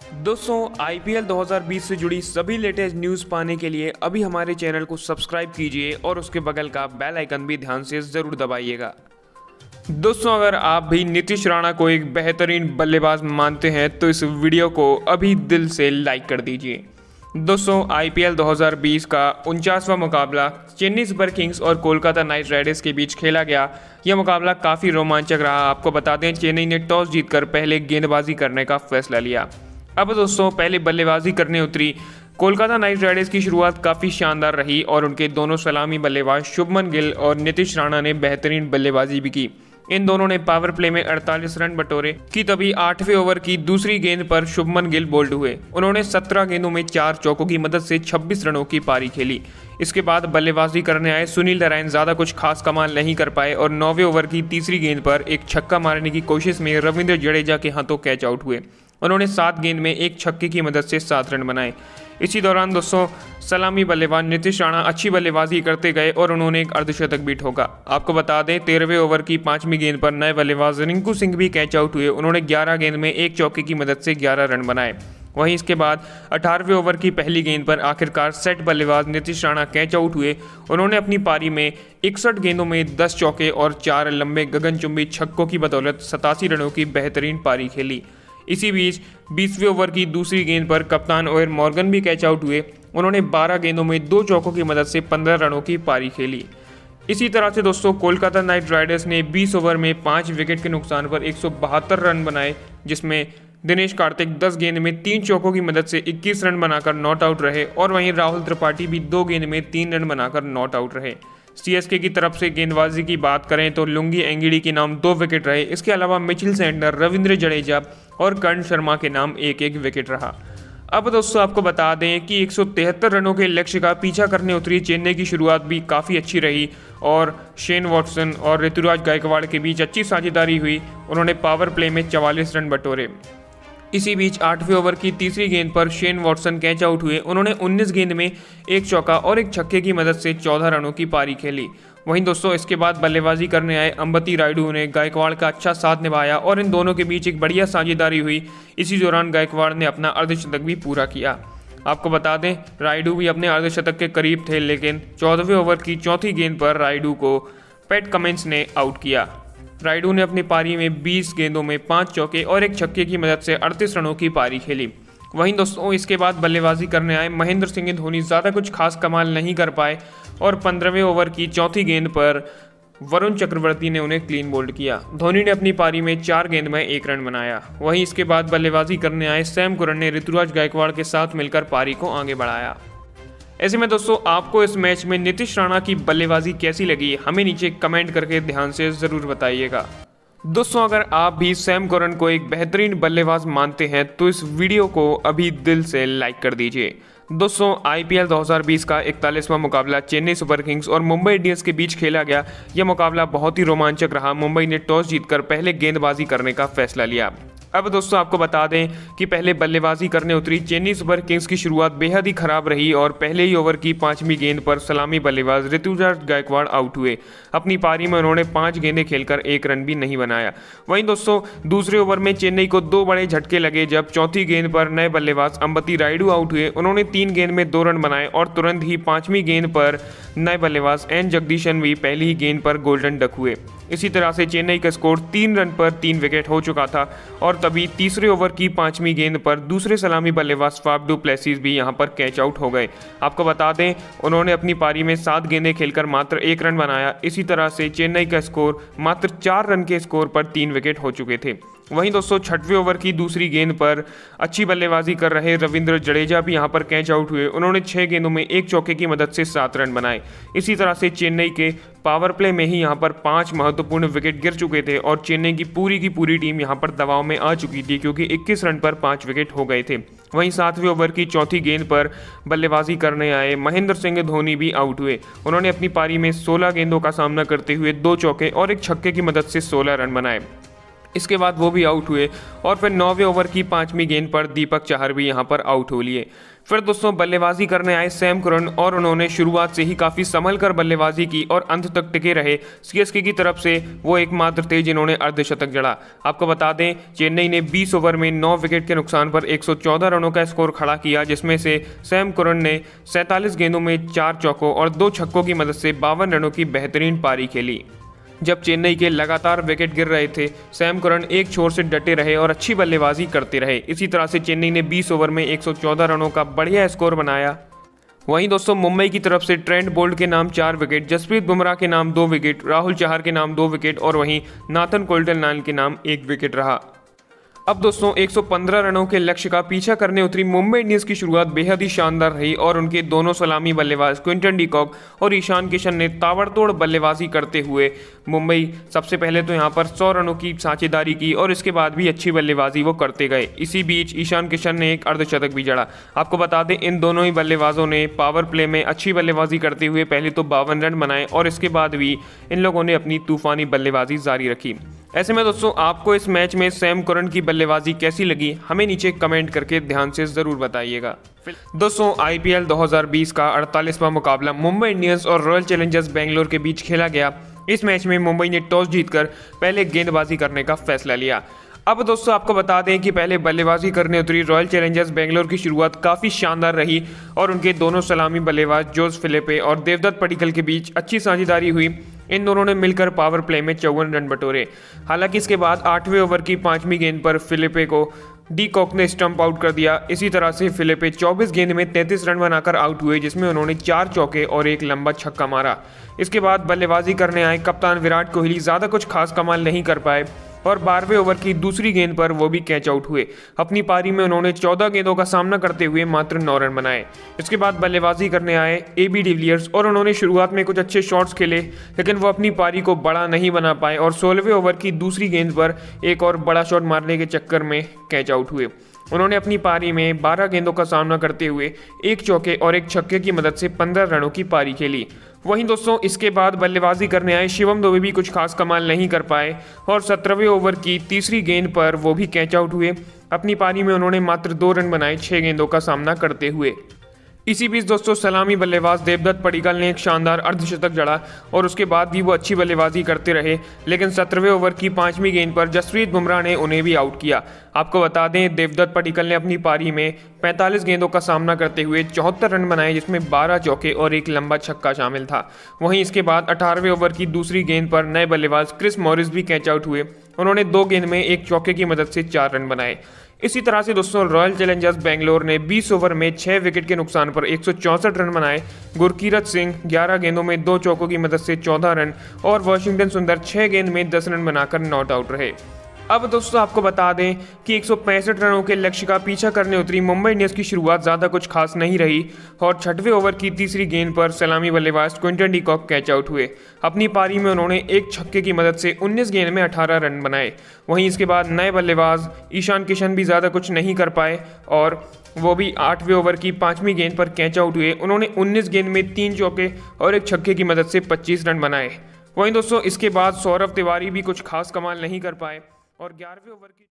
दोस्तों आईपीएल 2020 से जुड़ी सभी लेटेस्ट न्यूज़ पाने के लिए अभी हमारे चैनल को सब्सक्राइब कीजिए और उसके बगल का बेल आइकन भी ध्यान से ज़रूर दबाइएगा। दोस्तों अगर आप भी नीतीश राणा को एक बेहतरीन बल्लेबाज मानते हैं तो इस वीडियो को अभी दिल से लाइक कर दीजिए। दोस्तों आईपीएल 2020 का 49वां मुकाबला चेन्नई सुपर किंग्स और कोलकाता नाइट राइडर्स के बीच खेला गया। यह मुकाबला काफ़ी रोमांचक रहा। आपको बता दें चेन्नई ने टॉस जीतकर पहले गेंदबाजी करने का फैसला लिया। अब दोस्तों पहले बल्लेबाजी करने उतरी कोलकाता नाइट राइडर्स की शुरुआत काफ़ी शानदार रही और उनके दोनों सलामी बल्लेबाज शुभमन गिल और नीतीश राणा ने बेहतरीन बल्लेबाजी भी की। इन दोनों ने पावर प्ले में 48 रन बटोरे कि तभी 8वें ओवर की दूसरी गेंद पर शुभमन गिल बोल्ड हुए। उन्होंने 17 गेंदों में 4 चौकों की मदद से 26 रनों की पारी खेली। इसके बाद बल्लेबाजी करने आए सुनील नारायण ज़्यादा कुछ खास कमाल नहीं कर पाए और 9वें ओवर की तीसरी गेंद पर एक छक्का मारने की कोशिश में रविंद्र जडेजा के हाथों कैच आउट हुए। उन्होंने 7 गेंद में एक छक्के की मदद से 7 रन बनाए। इसी दौरान दोस्तों सलामी बल्लेबाज नीतीश राणा अच्छी बल्लेबाजी करते गए और उन्होंने एक अर्धशतक भी ठोका। आपको बता दें 13वें ओवर की 5वीं गेंद पर नए बल्लेबाज रिंकू सिंह भी कैच आउट हुए। उन्होंने 11 गेंद में एक चौके की मदद से 11 रन बनाए। वहीं इसके बाद 18वें ओवर की पहली गेंद पर आखिरकार सेट बल्लेबाज नीतीश राणा कैच आउट हुए। उन्होंने अपनी पारी में 61 गेंदों में 10 चौके और 4 लंबे गगनचुंबी छक्कों की बदौलत 87 रनों की बेहतरीन पारी खेली। इसी बीच 20वें ओवर की दूसरी गेंद पर कप्तान ओयर मॉर्गन भी कैच आउट हुए। उन्होंने 12 गेंदों में 2 चौकों की मदद से 15 रनों की पारी खेली। इसी तरह से दोस्तों कोलकाता नाइट राइडर्स ने 20 ओवर में 5 विकेट के नुकसान पर 172 रन बनाए, जिसमें दिनेश कार्तिक 10 गेंद में 3 चौकों की मदद से 21 रन बनाकर नॉट आउट रहे और वहीं राहुल त्रिपाठी भी 2 गेंद में 3 रन बनाकर नॉट आउट रहे। सीएसके की तरफ से गेंदबाजी की बात करें तो लुंगी एंगिडी के नाम 2 विकेट रहे। इसके अलावा मिचेल सैंटनर, रविंद्र जडेजा और कर्ण शर्मा के नाम 1-1 विकेट रहा। अब दोस्तों आपको बता दें कि 173 रनों के लक्ष्य का पीछा करने उतरी चेन्नई की शुरुआत भी काफ़ी अच्छी रही और शेन वॉटसन और ऋतुराज गायकवाड़ के बीच अच्छी साझेदारी हुई। उन्होंने पावर प्ले में 44 रन बटोरे। इसी बीच 8वें ओवर की तीसरी गेंद पर शेन वॉटसन कैच आउट हुए। उन्होंने 19 गेंद में एक चौका और एक छक्के की मदद से 14 रनों की पारी खेली। वहीं दोस्तों इसके बाद बल्लेबाजी करने आए अंबती रायडू ने गायकवाड़ का अच्छा साथ निभाया और इन दोनों के बीच एक बढ़िया साझेदारी हुई। इसी दौरान गायकवाड़ ने अपना अर्धशतक भी पूरा किया। आपको बता दें रायडू भी अपने अर्धशतक के करीब थे, लेकिन 14वें ओवर की चौथी गेंद पर रायडू को पैट कमिंस ने आउट किया। रायडू ने अपनी पारी में 20 गेंदों में 5 चौके और एक छक्के की मदद से 38 रनों की पारी खेली। वहीं दोस्तों इसके बाद बल्लेबाजी करने आए महेंद्र सिंह धोनी ज़्यादा कुछ खास कमाल नहीं कर पाए और 15वें ओवर की चौथी गेंद पर वरुण चक्रवर्ती ने उन्हें क्लीन बोल्ड किया। धोनी ने अपनी पारी में 4 गेंद में 1 रन बनाया। वहीं इसके बाद बल्लेबाजी करने आए सैम करन ने ऋतुराज गायकवाड़ के साथ मिलकर पारी को आगे बढ़ाया। ऐसे में दोस्तों आपको इस मैच में नीतीश राणा की बल्लेबाजी कैसी लगी, हमें नीचे कमेंट करके ध्यान से ज़रूर बताइएगा। दोस्तों अगर आप भी सैम करन को एक बेहतरीन बल्लेबाज मानते हैं तो इस वीडियो को अभी दिल से लाइक कर दीजिए। दोस्तों आईपीएल 2020 का 41वां मुकाबला चेन्नई सुपर किंग्स और मुंबई इंडियंस के बीच खेला गया। यह मुकाबला बहुत ही रोमांचक रहा। मुंबई ने टॉस जीतकर पहले गेंदबाजी करने का फैसला लिया। अब दोस्तों आपको बता दें कि पहले बल्लेबाजी करने उतरी चेन्नई सुपर किंग्स की शुरुआत बेहद ही खराब रही और पहले ही ओवर की 5वीं गेंद पर सलामी बल्लेबाज ऋतुराज गायकवाड़ आउट हुए। अपनी पारी में उन्होंने 5 गेंदें खेलकर 1 रन भी नहीं बनाया। वहीं दोस्तों दूसरे ओवर में चेन्नई को 2 बड़े झटके लगे जब चौथी गेंद पर नए बल्लेबाज अंबती रायडू आउट हुए। उन्होंने 3 गेंद में 2 रन बनाए और तुरंत ही 5वीं गेंद पर नए बल्लेबाज एन जगदीशन भी पहली ही गेंद पर गोल्डन डक हुए। इसी तरह से चेन्नई का स्कोर 3 रन पर 3 विकेट हो चुका था और तभी तीसरे ओवर की 5वीं गेंद पर दूसरे सलामी बल्लेबाज फाफ डू प्लेसिस भी यहां पर कैच आउट हो गए। आपको बता दें उन्होंने अपनी पारी में 7 गेंदें खेलकर मात्र 1 रन बनाया। इसी तरह से चेन्नई का स्कोर मात्र 4 रन के स्कोर पर 3 विकेट हो चुके थे। वहीं दोस्तों 6वें ओवर की दूसरी गेंद पर अच्छी बल्लेबाजी कर रहे रविंद्र जडेजा भी यहां पर कैच आउट हुए। उन्होंने 6 गेंदों में एक चौके की मदद से 7 रन बनाए। इसी तरह से चेन्नई के पावर प्ले में ही यहां पर 5 महत्वपूर्ण विकेट गिर चुके थे और चेन्नई की पूरी टीम यहां पर दबाव में आ चुकी थी क्योंकि 21 रन पर 5 विकेट हो गए थे। वहीं 7वें ओवर की चौथी गेंद पर बल्लेबाजी करने आए महेंद्र सिंह धोनी भी आउट हुए। उन्होंने अपनी पारी में 16 गेंदों का सामना करते हुए 2 चौके और एक छक्के की मदद से 16 रन बनाए। इसके बाद वो भी आउट हुए और फिर 9वें ओवर की 5वीं गेंद पर दीपक चाहर भी यहाँ पर आउट हो लिए। फिर दोस्तों बल्लेबाजी करने आए सैम करन और उन्होंने शुरुआत से ही काफ़ी संभल कर बल्लेबाजी की और अंत तक टिके रहे। सीएसके की तरफ से वो एकमात्र थे जिन्होंने अर्धशतक जड़ा। आपको बता दें चेन्नई ने 20 ओवर में 9 विकेट के नुकसान पर 114 रनों का स्कोर खड़ा किया, जिसमें से सैम करन ने 47 गेंदों में 4 चौकों और 2 छक्कों की मदद से 52 रनों की बेहतरीन पारी खेली। जब चेन्नई के लगातार विकेट गिर रहे थे, सैम करन एक छोर से डटे रहे और अच्छी बल्लेबाजी करते रहे। इसी तरह से चेन्नई ने 20 ओवर में 114 रनों का बढ़िया स्कोर बनाया। वहीं दोस्तों मुंबई की तरफ से ट्रेंट बोल्ट के नाम 4 विकेट, जसप्रीत बुमराह के नाम 2 विकेट, राहुल चहर के नाम 2 विकेट और वहीं नाथन कोल्टर-नाइल के नाम 1 विकेट रहा। अब दोस्तों 115 रनों के लक्ष्य का पीछा करने उतरी मुंबई इंडियंस की शुरुआत बेहद ही शानदार रही और उनके दोनों सलामी बल्लेबाज क्विंटन डी कॉक और ईशान किशन ने ताबड़तोड़ बल्लेबाजी करते हुए मुंबई सबसे पहले तो यहां पर 100 रनों की साझेदारी की और इसके बाद भी अच्छी बल्लेबाजी वो करते गए। इसी बीच ईशान किशन ने एक अर्धशतक भी जड़ा। आपको बता दें इन दोनों ही बल्लेबाजों ने पावर प्ले में अच्छी बल्लेबाजी करते हुए पहले तो 52 रन बनाए और इसके बाद भी इन लोगों ने अपनी तूफानी बल्लेबाजी जारी रखी। ऐसे में दोस्तों आपको इस मैच में सैम करन की बल्लेबाजी कैसी लगी हमें नीचे कमेंट करके ध्यान से ज़रूर बताइएगा। दोस्तों आईपीएल 2020 का 48वां मुकाबला मुंबई इंडियंस और रॉयल चैलेंजर्स बेंगलोर के बीच खेला गया। इस मैच में मुंबई ने टॉस जीतकर पहले गेंदबाजी करने का फैसला लिया। अब दोस्तों आपको बता दें कि पहले बल्लेबाजी करने उतरी रॉयल चैलेंजर्स बेंगलोर की शुरुआत काफ़ी शानदार रही और उनके दोनों सलामी बल्लेबाज जोस फिलिपे और देवदत्त पडिक्कल के बीच अच्छी साझेदारी हुई। इन दोनों ने मिलकर पावर प्ले में 54 रन बटोरे। हालांकि इसके बाद 8वें ओवर की 5वीं गेंद पर फिलिपे को डी कॉक ने स्टंप आउट कर दिया। इसी तरह से फिलिपे 24 गेंद में 33 रन बनाकर आउट हुए, जिसमें उन्होंने 4 चौके और एक लंबा छक्का मारा। इसके बाद बल्लेबाजी करने आए कप्तान विराट कोहली ज़्यादा कुछ खास कमाल नहीं कर पाए और 12वें ओवर की दूसरी गेंद पर वो भी कैच आउट हुए। अपनी पारी में उन्होंने 14 गेंदों का सामना करते हुए मात्र 9 रन बनाए। इसके बाद बल्लेबाजी करने आए एबी डिविलियर्स और उन्होंने शुरुआत में कुछ अच्छे शॉट्स खेले, लेकिन वो अपनी पारी को बड़ा नहीं बना पाए और 16वें ओवर की दूसरी गेंद पर एक और बड़ा शॉट मारने के चक्कर में कैच आउट हुए। उन्होंने अपनी पारी में 12 गेंदों का सामना करते हुए 1 चौके और 1 छक्के की मदद से 15 रनों की पारी खेली। वहीं दोस्तों इसके बाद बल्लेबाजी करने आए शिवम दुबे भी कुछ खास कमाल नहीं कर पाए और 17वें ओवर की तीसरी गेंद पर वो भी कैच आउट हुए। अपनी पारी में उन्होंने मात्र 2 रन बनाए 6 गेंदों का सामना करते हुए। इसी बीच दोस्तों सलामी बल्लेबाज देवदत्त पडिक्कल ने एक शानदार अर्धशतक जड़ा और उसके बाद भी वो अच्छी बल्लेबाजी करते रहे, लेकिन 17वें ओवर की 5वीं गेंद पर जसप्रीत बुमराह ने उन्हें भी आउट किया। आपको बता दें देवदत्त पडिक्कल ने अपनी पारी में 45 गेंदों का सामना करते हुए 74 रन बनाए, जिसमें 12 चौके और एक लंबा छक्का शामिल था। वहीं इसके बाद 18वें ओवर की दूसरी गेंद पर नए बल्लेबाज क्रिस मॉरिस भी कैच आउट हुए। उन्होंने 2 गेंद में 1 चौके की मदद से 4 रन बनाए। इसी तरह से दोस्तों रॉयल चैलेंजर्स बेंगलोर ने 20 ओवर में 6 विकेट के नुकसान पर 164 रन बनाए। गुरकीरत सिंह 11 गेंदों में 2 चौकों की मदद से 14 रन और वाशिंगटन सुंदर 6 गेंद में 10 रन बनाकर नॉट आउट रहे। अब दोस्तों आपको बता दें कि 165 रनों के लक्ष्य का पीछा करने उतरी मुंबई इंडियंस की शुरुआत ज़्यादा कुछ खास नहीं रही और 6वें ओवर की तीसरी गेंद पर सलामी बल्लेबाज Quinton de Kock catch out हुए। अपनी पारी में उन्होंने 1 छक्के की मदद से 19 गेंद में 18 रन बनाए। वहीं इसके बाद नए बल्लेबाज ईशान किशन भी ज़्यादा कुछ नहीं कर पाए और वो भी 8वें ओवर की 5वीं गेंद पर कैच आउट हुए। उन्होंने 19 गेंद में 3 चौके और 1 छक्के की मदद से 25 रन बनाए। वहीं दोस्तों इसके बाद सौरभ तिवारी भी कुछ खास कमाल नहीं कर पाए और 11वें ओवर की